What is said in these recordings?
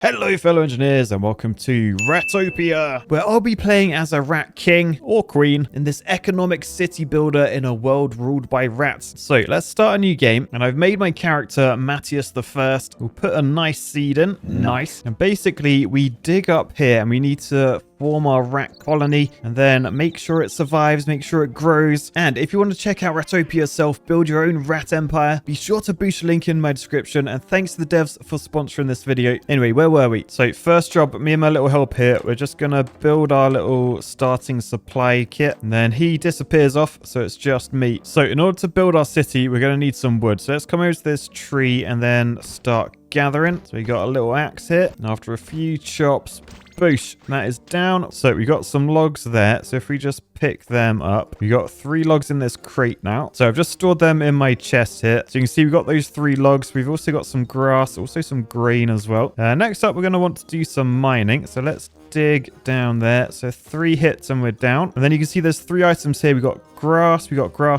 Hello fellow engineers and welcome to Ratopia, where I'll be playing as a rat king or queen in this economic city builder in a world ruled by rats. So let's start a new game, and I've made my character Matthias the First. We'll put a nice seed in, nice. And basically we dig up here and we need to form our rat colony and then make sure it survives, make sure it grows. And if you want to check out Ratopia yourself, build your own rat empire, be sure to boost the link in my description. And thanks to the devs for sponsoring this video. Anyway, where were we? So first job, me and my little help here, we're just gonna build our little starting supply kit, and then he disappears off, so it's just me. So in order to build our city, we're gonna need some wood. So let's come over to this tree and then start gathering. So we got a little axe here, and after a few chops, boosh, that is down. So we got some logs there. So if we just pick them up, we got 3 logs in this crate now. So I've just stored them in my chest here. So you can see we've got those 3 logs. We've also got some grass, also some grain as well. Next up, we're going to want to do some mining. So let's dig down there. So 3 hits and we're down. And then you can see there's 3 items here. We got grass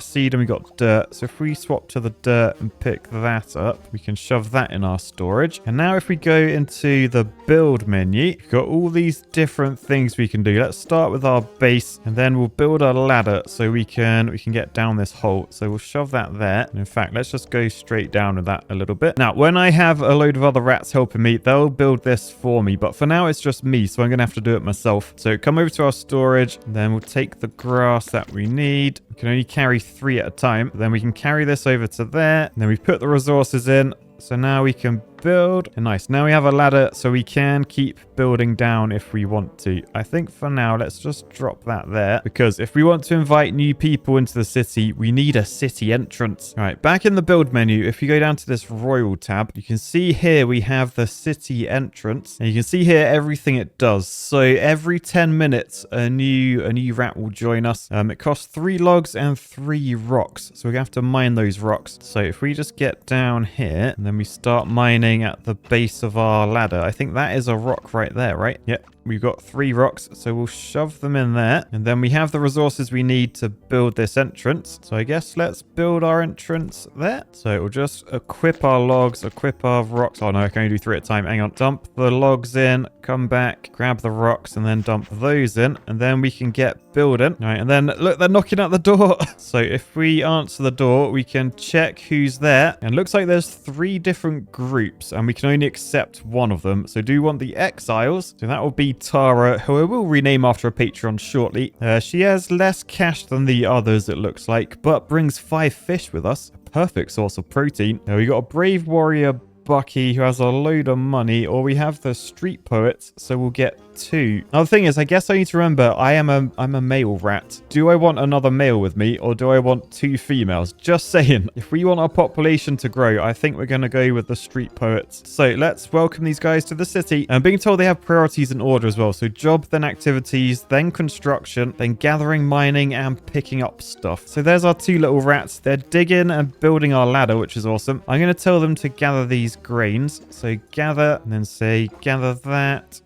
seed, and we got dirt. So if we swap to the dirt and pick that up, we can shove that in our storage. And now if we go into the build menu, we've got all these different things we can do. Let's start with our base, and then we'll build a ladder so we can get down this hole. So we'll shove that there. And in fact, let's just go straight down with that a little bit. Now, when I have a load of other rats helping me, they'll build this for me. But for now, it's just me, so I'm going to have to do it myself. So come over to our storage, and then we'll take the grass that we need. We can only carry 3 at a time. Then we can carry this over to there. And then we put the resources in. So now we can build. And nice. Now we have a ladder, so we can keep building down if we want to. I think for now, let's just drop that there, because if we want to invite new people into the city, we need a city entrance. All right, back in the build menu, if you go down to this royal tab, you can see here we have the city entrance, and you can see here everything it does. So every 10 minutes, a new rat will join us. It costs 3 logs and 3 rocks, so we're gonna have to mine those rocks. So if we just get down here and then we start mining at the base of our ladder, I think that is a rock right there, right? Yep. We've got 3 rocks, so we'll shove them in there. And then we have the resources we need to build this entrance. So I guess let's build our entrance there. So we'll just equip our logs, equip our rocks. Oh no, I can only do 3 at a time. Hang on. Dump the logs in, come back, grab the rocks, and then dump those in. And then we can get building. All right, and then look, they're knocking at the door. So if we answer the door, we can check who's there. And it looks like there's 3 different groups, and we can only accept one of them. So do you want the exiles? So that will be Tara, who I will rename after a Patreon shortly. She has less cash than the others, it looks like, but brings 5 fish with us. A perfect source of protein. Now we got a brave warrior Bucky who has a load of money, or we have the street poets, so we'll get 2. Now the thing is, I guess I need to remember I'm a male rat. Do I want another male with me, or do I want 2 females? Just saying. If we want our population to grow, I think we're going to go with the street poets. So let's welcome these guys to the city. And being told they have priorities in order as well. So job, then activities, then construction, then gathering, mining, and picking up stuff. So there's our 2 little rats. They're digging and building our ladder, which is awesome. I'm going to tell them to gather these grains. So gather, and then say gather that.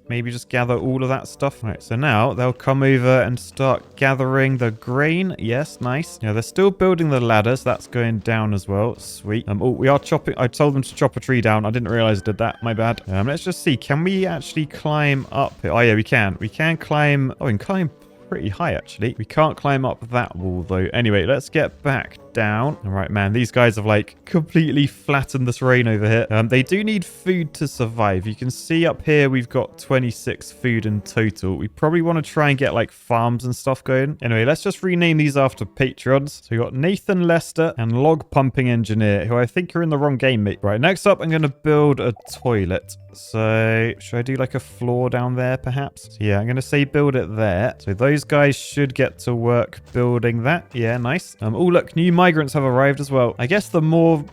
Maybe just gather all of that stuff. Right, so now they'll come over and start gathering the grain. Yes, nice. Yeah, they're still building the ladder, so that's going down as well. Sweet. Oh, we are chopping. I told them to chop a tree down. I didn't realize I did that. My bad. Let's just see. Can we actually climb up here? Oh yeah, we can. We can climb. Oh, we can climb pretty high actually. We can't climb up that wall though. Anyway, let's get back down. All right, man, these guys have like completely flattened the terrain over here. They do need food to survive. You can see up here we've got 26 food in total. We probably want to try and get like farms and stuff going. Anyway, let's just rename these after patrons. So we got Nathan Lester and Log Pumping Engineer, who I think are in the wrong game, mate. Right, next up I'm going to build a toilet. So should I do like a floor down there perhaps? So yeah, I'm going to say build it there. So those guys should get to work building that. Yeah, nice. Oh look, new migrants have arrived as well. I guess the more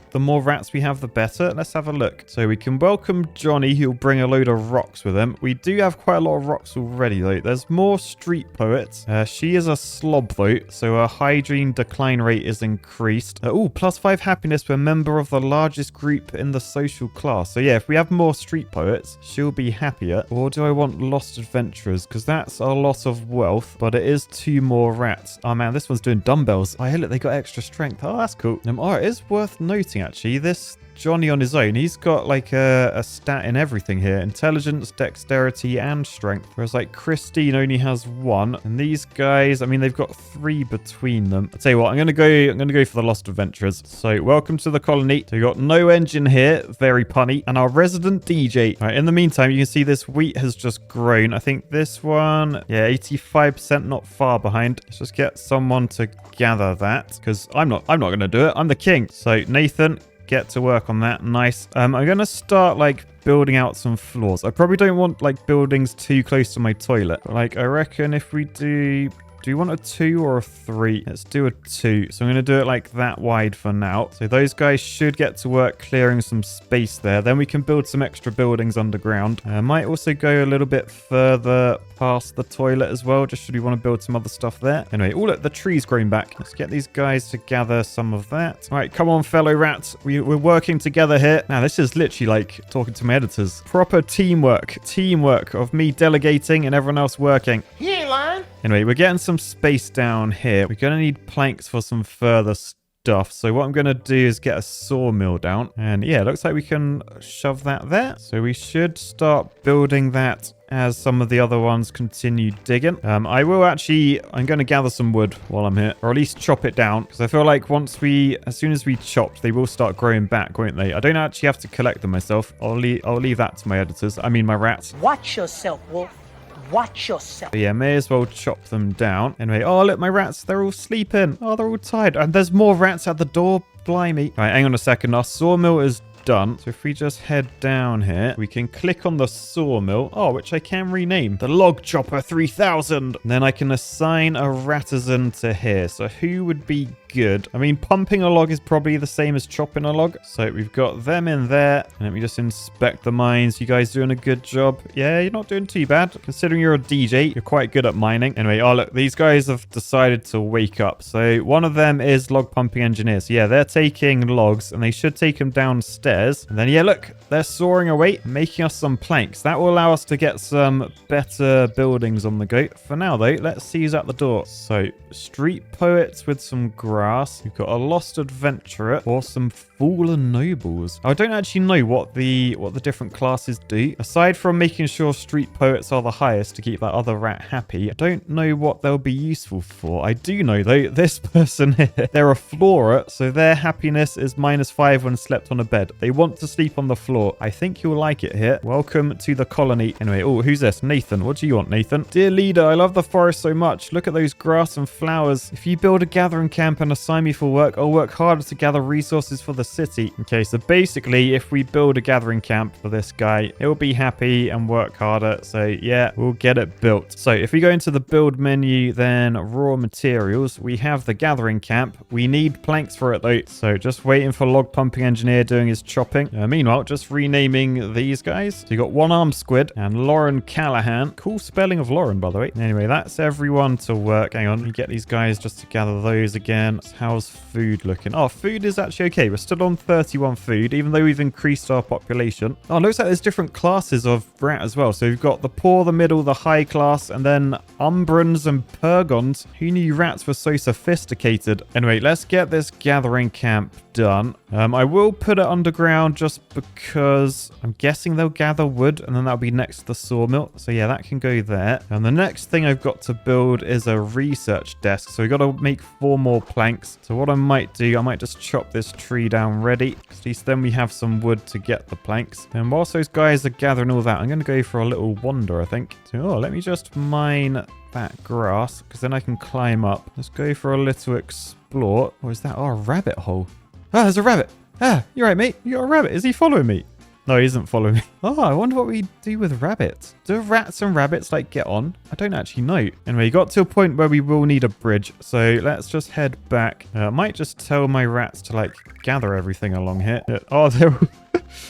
rats we have, the better. Let's have a look. So we can welcome Johnny, who'll bring a load of rocks with him. We do have quite a lot of rocks already though. There's more street poets. She is a slob though, so her hygiene decline rate is increased. +5 happiness per member of the largest group in the social class. So yeah, if we have more street poets, she'll be happier. Or do I want lost adventurers? Because that's a lot of wealth, but it is 2 more rats. Oh man, this one's doing dumbbells. Oh, hey, look, they got extra strength. Oh, that's cool. It is worth noting actually, this Johnny on his own, he's got like a stat in everything here. Intelligence, dexterity, and strength. Whereas like Christine only has 1. And these guys, I mean, they've got 3 between them. I'll tell you what, I'm gonna go for the Lost Adventurers. So welcome to the colony. So we got no engine here, very punny, and our resident DJ. All right, in the meantime, you can see this wheat has just grown. I think this one, yeah, 85%, not far behind. Let's just get someone to gather that, because I'm not gonna do it. I'm the king. So Nathan, get to work on that. Nice. I'm gonna start like building out some floors. I probably don't want like buildings too close to my toilet, but like I reckon if we do you want a 2 or a 3? Let's do a 2. So I'm going to do it like that wide for now. So those guys should get to work clearing some space there. Then we can build some extra buildings underground. I might also go a little bit further past the toilet as well, just should we want to build some other stuff there. Anyway, oh look, the tree's growing back. Let's get these guys to gather some of that. All right, come on, fellow rats. We're working together here. Now, this is literally like talking to my editors. Proper teamwork. Teamwork of me delegating and everyone else working. He ain't lying. Anyway, we're getting some space down here. We're going to need planks for some further stuff. So what I'm going to do is get a sawmill down. And yeah, it looks like we can shove that there. So we should start building that as some of the other ones continue digging. I'm going to gather some wood while I'm here, or at least chop it down, because I feel like as soon as we chopped, they will start growing back, won't they? I don't actually have to collect them myself. I'll leave that to my editors. I mean, my rats. Watch yourself, Wolf. Watch yourself. But yeah, may as well chop them down. Anyway, oh, look, my rats, they're all sleeping. Oh, they're all tired. And there's more rats at the door. Blimey. All right, hang on a second. Our sawmill is done. So if we just head down here, we can click on the sawmill. Oh, which I can rename. The Log Chopper 3000. And then I can assign a Ratazan to here. So who would be good? I mean, pumping a log is probably the same as chopping a log. So we've got them in there. And let me just inspect the mines. You guys doing a good job? Yeah, you're not doing too bad. Considering you're a DJ, you're quite good at mining. Anyway, oh look, these guys have decided to wake up. So one of them is log pumping engineers. So yeah, they're taking logs and they should take them downstairs. And then yeah, look, they're soaring away, making us some planks. That will allow us to get some better buildings on the go. For now though, let's see who's at the door. So street poets with some grass. We've got a lost adventurer or some fallen nobles. I don't actually know what the different classes do. Aside from making sure street poets are the highest to keep that other rat happy, I don't know what they'll be useful for. I do know though, this person here, they're a floorer, so their happiness is -5 when slept on a bed. They want to sleep on the floor. I think you'll like it here. Welcome to the colony. Anyway, oh, who's this? Nathan. What do you want, Nathan? Dear leader, I love the forest so much. Look at those grass and flowers. If you build a gathering camp and assign me for work, I'll work harder to gather resources for the city. Okay, so basically, if we build a gathering camp for this guy, he'll be happy and work harder. So yeah, we'll get it built. So if we go into the build menu, then raw materials, we have the gathering camp. We need planks for it though. So just waiting for log pumping engineer doing his chopping. Meanwhile, just renaming these guys. So you got One Armed Squid and Lauren Callahan. Cool spelling of Lauren, by the way. Anyway, that's everyone to work. Hang on, let me get these guys just to gather those again. How's food looking? Oh, food is actually okay. We're still on 31 food, even though we've increased our population. Oh, it looks like there's different classes of rat as well. So we've got the poor, the middle, the high class, and then Umbrans and Purgons. Who knew rats were so sophisticated? Anyway, let's get this gathering camp done. I will put it underground just because I'm guessing they'll gather wood and then that'll be next to the sawmill. So yeah, that can go there. And the next thing I've got to build is a research desk. So we've got to make 4 more planks. So what I might do, I might just chop this tree down ready. At least then we have some wood to get the planks. And whilst those guys are gathering all that, I'm going to go for a little wander, I think. So, let me just mine that grass because then I can climb up. Let's go for a little explore. Or is that our rabbit hole? Ah, there's a rabbit. Ah, you're right, mate. You got a rabbit. Is he following me? No, he isn't following me. Oh, I wonder what we do with rabbits. Do rats and rabbits, like, get on? I don't actually know. Anyway, got to a point where we will need a bridge. So let's just head back. I might just tell my rats to, like, gather everything along here. Oh, they're...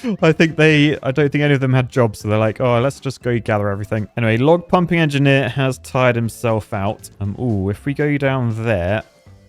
I don't think any of them had jobs, so they're like, oh, let's just go gather everything. Anyway, log pumping engineer has tired himself out. Ooh, if we go down there...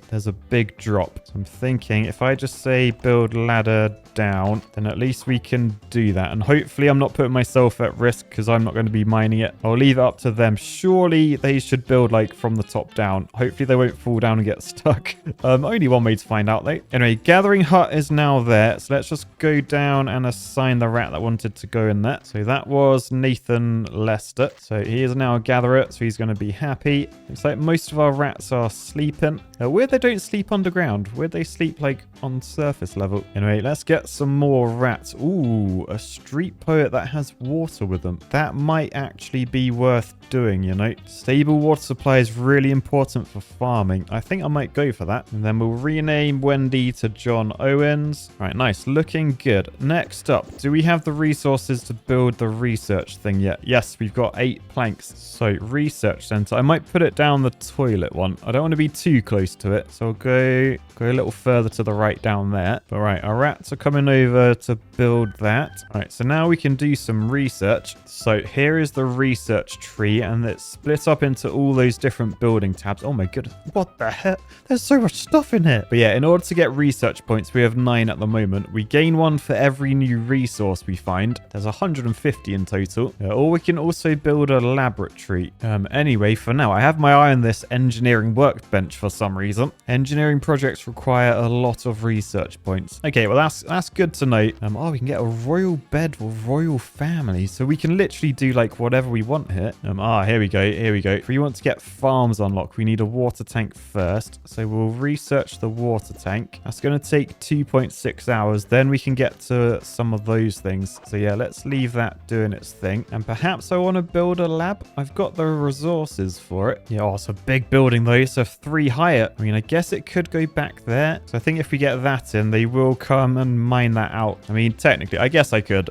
there's a big drop. So I'm thinking if I just say build ladder down, then at least we can do that. And hopefully I'm not putting myself at risk because I'm not going to be mining it. I'll leave it up to them. Surely they should build like from the top down. Hopefully they won't fall down and get stuck. Only one way to find out though. Anyway, gathering hut is now there. So let's just go down and assign the rat that wanted to go in there. So that was Nathan Lester. So he is now a gatherer. So he's going to be happy. Looks like most of our rats are sleeping. Weird they don't sleep underground. Weird they sleep like on surface level. Anyway, let's get some more rats. Ooh, a street poet that has water with them. That might actually be worth doing, you know. Stable water supply is really important for farming. I think I might go for that. And then we'll rename Wendy to John Owens. All right, nice. Looking good. Next up, do we have the resources to build the research thing yet? Yes, we've got 8 planks. So research center. I might put it down the toilet one. I don't want to be too close to it. So I'll go a little further to the right down there. All right, our rats are coming over to build that. All right, so now we can do some research. So here is the research tree, and it's split up into all those different building tabs. Oh my goodness, what the heck? There's so much stuff in here. But yeah, in order to get research points, we have 9 at the moment. We gain 1 for every new resource we find. There's 150 in total. Or we can also build a laboratory. Anyway, for now, I have my eye on this engineering workbench for some reason. Engineering projects require a lot of research points. Okay, well that's good to know. Oh, we can get a royal bed for royal family, so we can literally do like whatever we want here. Here we go. If we want to get farms unlocked, we need a water tank first. So we'll research the water tank. That's going to take 2.6 hours. Then we can get to some of those things. So yeah, let's leave that doing its thing. And perhaps I want to build a lab. I've got the resources for it. Yeah, it's a big building though. So 3 higher. I mean, I guess it could go back there. So I think if we get that in, they will come and mine that out. I mean, technically, I guess I could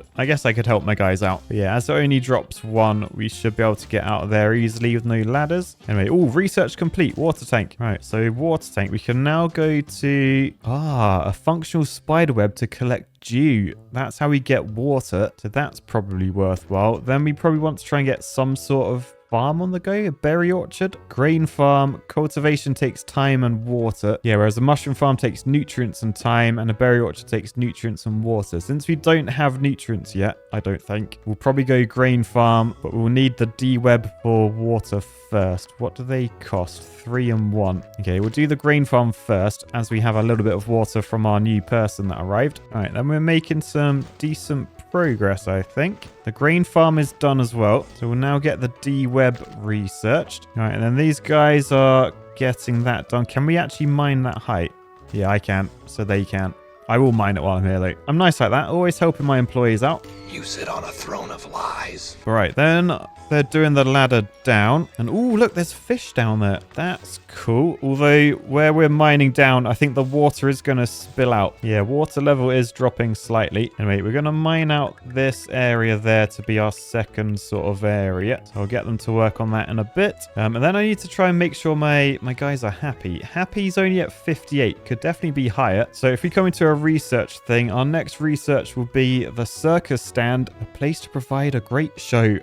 help my guys out. But yeah, as it only drops 1, we should be able to get out of there easily with no ladders. Anyway, research complete. Water tank. Right, so water tank. We can now go to a functional spider web to collect dew. That's how we get water. So that's probably worthwhile. Then we probably want to try and get some sort of farm on the go, a berry orchard, grain farm. Cultivation takes time and water. Yeah, whereas a mushroom farm takes nutrients and time, and a berry orchard takes nutrients and water. Since we don't have nutrients yet, I don't think, we'll probably go grain farm, but we'll need the D-web for water first. What do they cost? 3 and 1. Okay, we'll do the grain farm first, as we have a little bit of water from our new person that arrived. All right, then we're making some decent progress, I think. The grain farm is done as well. So we'll now get the D-web researched. All right, and then these guys are getting that done. Can we actually mine that height? Yeah, I can. So they can. I will mine it while I'm here, though. I'm nice like that. Always helping my employees out. You sit on a throne of lies. All right, then they're doing the ladder down. And look, there's fish down there. That's cool. Although where we're mining down, I think the water is going to spill out. Yeah, water level is dropping slightly. Anyway, we're going to mine out this area there to be our second sort of area. So I'll get them to work on that in a bit. And then I need to try and make sure my guys are happy. Happy's only at 58. Could definitely be higher. So if we come into a research thing, our next research will be the circus stand, a place to provide a great show.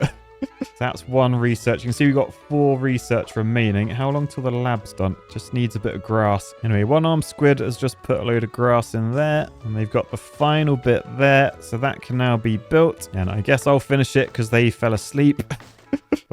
That's 1 research. You can see we've got 4 research remaining. How long till the lab's done? Just needs a bit of grass. Anyway, one-armed squid has just put a load of grass in there. And they've got the final bit there. So that can now be built. And I guess I'll finish it because they fell asleep.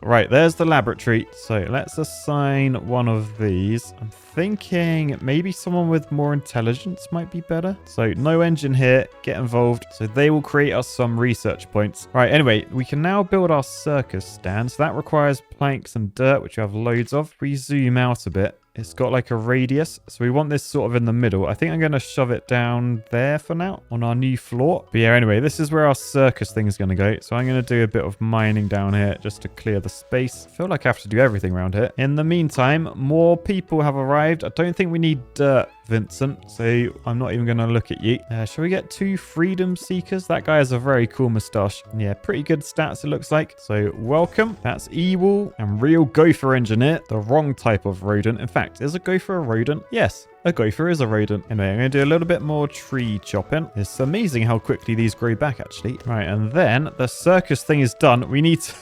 Right, there's the laboratory. So let's assign one of these. I'm thinking maybe someone with more intelligence might be better. So no engine here. Get involved. So they will create us some research points. Right, anyway, we can now build our circus stand. So that requires planks and dirt, which we have loads of. If we zoom out a bit, it's got like a radius. So we want this sort of in the middle. I think I'm going to shove it down there for now on our new floor. But yeah, anyway, this is where our circus thing is going to go. So I'm going to do a bit of mining down here just to clear the space. I feel like I have to do everything around here. In the meantime, more people have arrived. I don't think we need dirt, Vincent, so I'm not even going to look at you. Shall we get 2 freedom seekers? That guy has a very cool moustache. Yeah, pretty good stats it looks like. So welcome. That's Ewol and Real Gopher Engineer, the wrong type of rodent. In fact, is a gopher a rodent? Yes. A gopher is a rodent. Anyway, I'm going to do a little bit more tree chopping. It's amazing how quickly these grow back, actually. Right, and then the circus thing is done. We need to...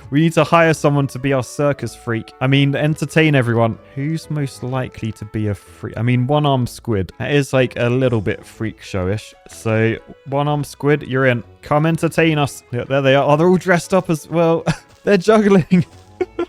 We need to hire someone to be our circus freak. I mean, entertain everyone. Who's most likely to be a freak? I mean, one-armed squid. That is like a little bit freak showish. So one-armed squid, you're in. Come entertain us. Yeah, there they are. Oh, they're all dressed up as well. They're juggling.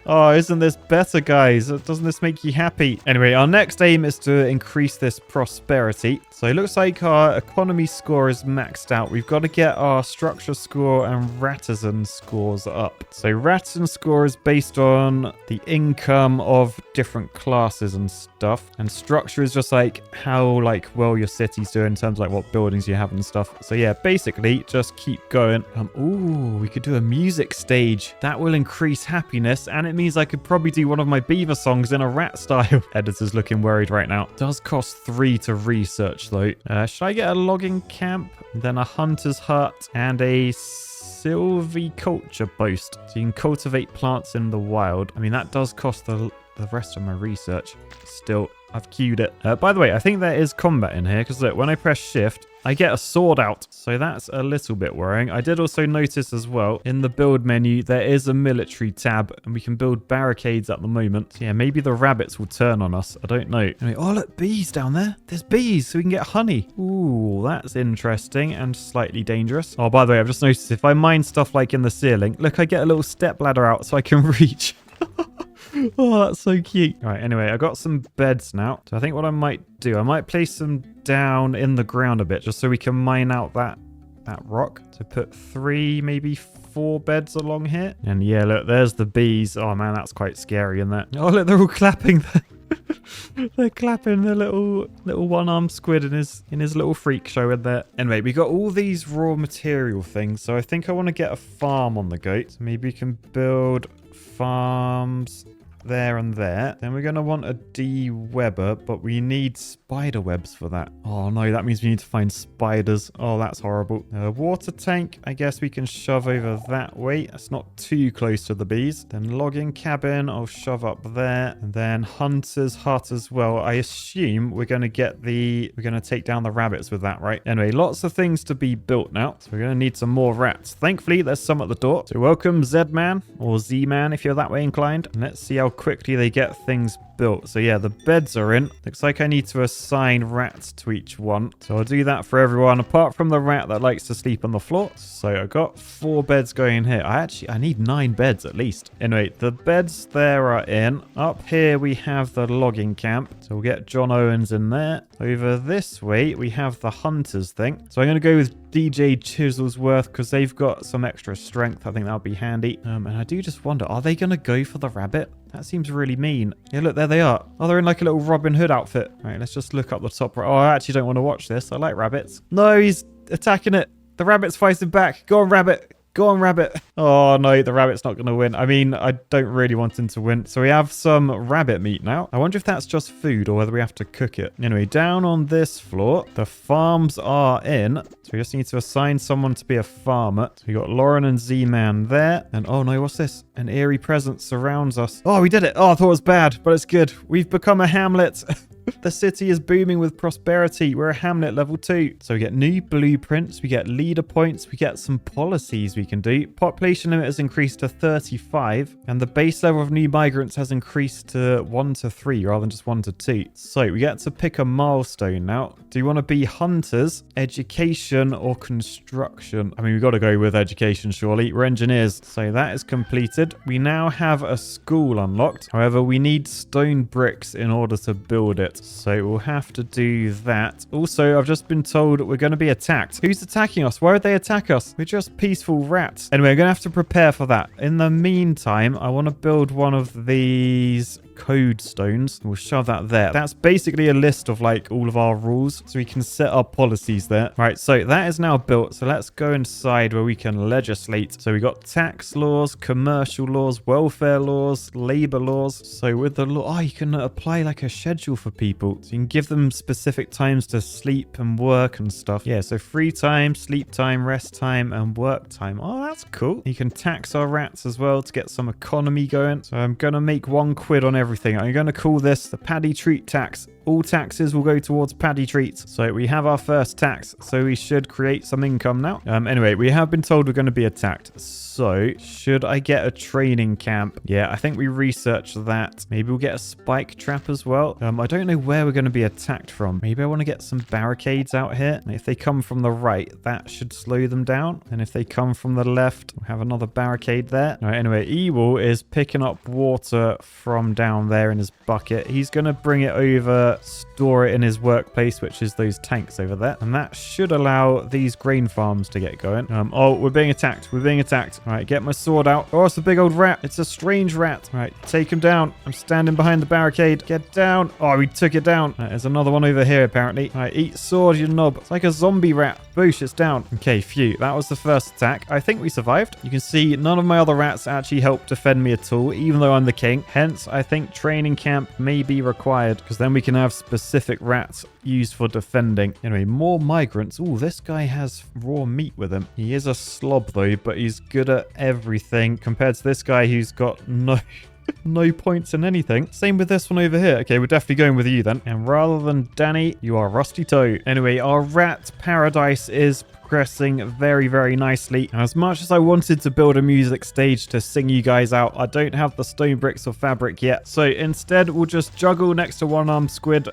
Oh, isn't this better, guys? Doesn't this make you happy? Anyway, our next aim is to increase this prosperity. So it looks like our economy score is maxed out. We've got to get our structure score and Rattisan scores up. So Rattisan score is based on the income of different classes and stuff. And structure is just like how well your city's doing in terms of like what buildings you have and stuff. So yeah, basically just keep going. Ooh, we could do a music stage. That will increase happiness. And it means I could probably do one of my beaver songs in a rat style. Editor's looking worried right now. Does cost 3 to research though. Should I get a logging camp, then a hunter's hut, and a silviculture post? So you can cultivate plants in the wild. I mean, that does cost the rest of my research. Still, I've queued it. By the way, I think there is combat in here because look, when I press shift, I get a sword out. So that's a little bit worrying. I did also notice as well in the build menu, there is a military tab and we can build barricades at the moment. So yeah, maybe the rabbits will turn on us. I don't know. Anyway, oh, look, bees down there. There's bees so we can get honey. Ooh, that's interesting and slightly dangerous. Oh, by the way, I've just noticed if I mine stuff like in the ceiling, look, I get a little step ladder out so I can reach. Oh, that's so cute. All right, anyway, I got some beds now. So I think what I might do, I might place them down in the ground a bit just so we can mine out that rock. So put 3, maybe 4 beds along here. And yeah, look, there's the bees. Oh man, that's quite scary, isn't that? Oh, look, they're all clapping. They're clapping the little one-armed squid in his little freak show in there. Anyway, we got all these raw material things. So I think I want to get a farm on the go. So maybe we can build farms there and there. Then we're going to want a de-webber, but we need spider webs for that. Oh no, that means we need to find spiders. Oh, that's horrible. Water tank, I guess we can shove over that way. That's not too close to the bees. Then logging cabin, I'll shove up there. And then hunter's hut as well. I assume we're going to take down the rabbits with that, right? Anyway, lots of things to be built now. So we're going to need some more rats. Thankfully, there's some at the door. So welcome Z-Man or Z-Man if you're that way inclined. And let's see how quickly they get things built. So yeah, the beds are in. Looks like I need to assign rats to each one. So I'll do that for everyone apart from the rat that likes to sleep on the floor. So I got 4 beds going here. I need 9 beds at least. Anyway, the beds there are in. Up here we have the logging camp. So we'll get John Owens in there. Over this way we have the hunters thing. So I'm going to go with DJ Chiselsworth because they've got some extra strength. I think that'll be handy. And I do just wonder, are they going to go for the rabbit? That seems really mean. Yeah, look, there they are. Oh, they're in like a little Robin Hood outfit. All right, let's just look up the top right. Oh, I actually don't want to watch this. I like rabbits. No, he's attacking it. The rabbit's fighting back. Go on, rabbit. Go on, rabbit. Oh, no, the rabbit's not going to win. I mean, I don't really want him to win. So we have some rabbit meat now. I wonder if that's just food or whether we have to cook it. Anyway, down on this floor, the farms are in. So we just need to assign someone to be a farmer. So we got Lauren and Z-Man there. And oh no, what's this? An eerie presence surrounds us. Oh, we did it. Oh, I thought it was bad, but it's good. We've become a hamlet. The city is booming with prosperity. We're a hamlet level 2. So we get new blueprints. We get leader points. We get some policies we can do. Population limit has increased to 35. And the base level of new migrants has increased to 1 to 3 rather than just 1 to 2. So we get to pick a milestone now. Do you want to be hunters, education, or construction? I mean, we've got to go with education, surely. We're engineers. So that is completed. We now have a school unlocked. However, we need stone bricks in order to build it. So we'll have to do that. Also, I've just been told we're going to be attacked. Who's attacking us? Why would they attack us? We're just peaceful rats. Anyway, I'm going to have to prepare for that. In the meantime, I want to build one of these code stones. We'll shove that there. That's basically a list of like all of our rules so we can set our policies there. Right, so that is now built. So let's go inside where we can legislate. So we got tax laws, commercial laws, welfare laws, labor laws. So with the law, you can apply like a schedule for people. So you can give them specific times to sleep and work and stuff. Yeah, so free time, sleep time, rest time, and work time. Oh, that's cool. You can tax our rats as well to get some economy going. So I'm going to make £1 on everything. I'm going to call this the Paddy Treat Tax. all taxes will go towards paddy treats. So we have our first tax, so we should create some income now. Anyway, we have been told we're going to be attacked. So should I get a training camp? Yeah, I think we researched that. Maybe we'll get a spike trap as well. I don't know where we're going to be attacked from. Maybe I want to get some barricades out here. And if they come from the right, that should slow them down. And if they come from the left, we'll have another barricade there. All right, anyway, Ewell is picking up water from down there in his bucket. He's going to bring it over, store it in his workplace, which is those tanks over there. And that should allow these grain farms to get going. Oh, we're being attacked. We're being attacked. All right, get my sword out. Oh, it's a big old rat. It's a strange rat. All right, take him down. I'm standing behind the barricade. Get down. Oh, we took it down. All right, there's another one over here, apparently. All right, eat sword, you knob. It's like a zombie rat. Boosh, it's down. Okay, phew. That was the first attack. I think we survived. You can see none of my other rats actually helped defend me at all, even though I'm the king. Hence, I think training camp may be required, because then we can have specific rats used for defending. Anyway, more migrants. Oh, this guy has raw meat with him. He is a slob, though, but he's good at everything compared to this guy who's got no points in anything. Same with this one over here. Okay, we're definitely going with you then. And rather than Danny, you are Rusty Toe. Anyway, our rat paradise is progressing very, very nicely. And as much as I wanted to build a music stage to sing you guys out, I don't have the stone bricks or fabric yet. So instead, we'll just juggle next to one-armed squid.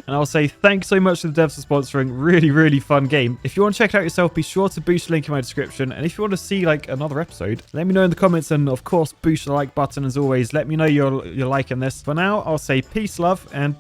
And I'll say thanks so much to the devs for sponsoring. Really, really fun game. If you want to check it out yourself, be sure to boost the link in my description. And if you want to see like another episode, let me know in the comments. And of course, boost the like button as always. Let me know you're liking this. For now, I'll say peace, love, and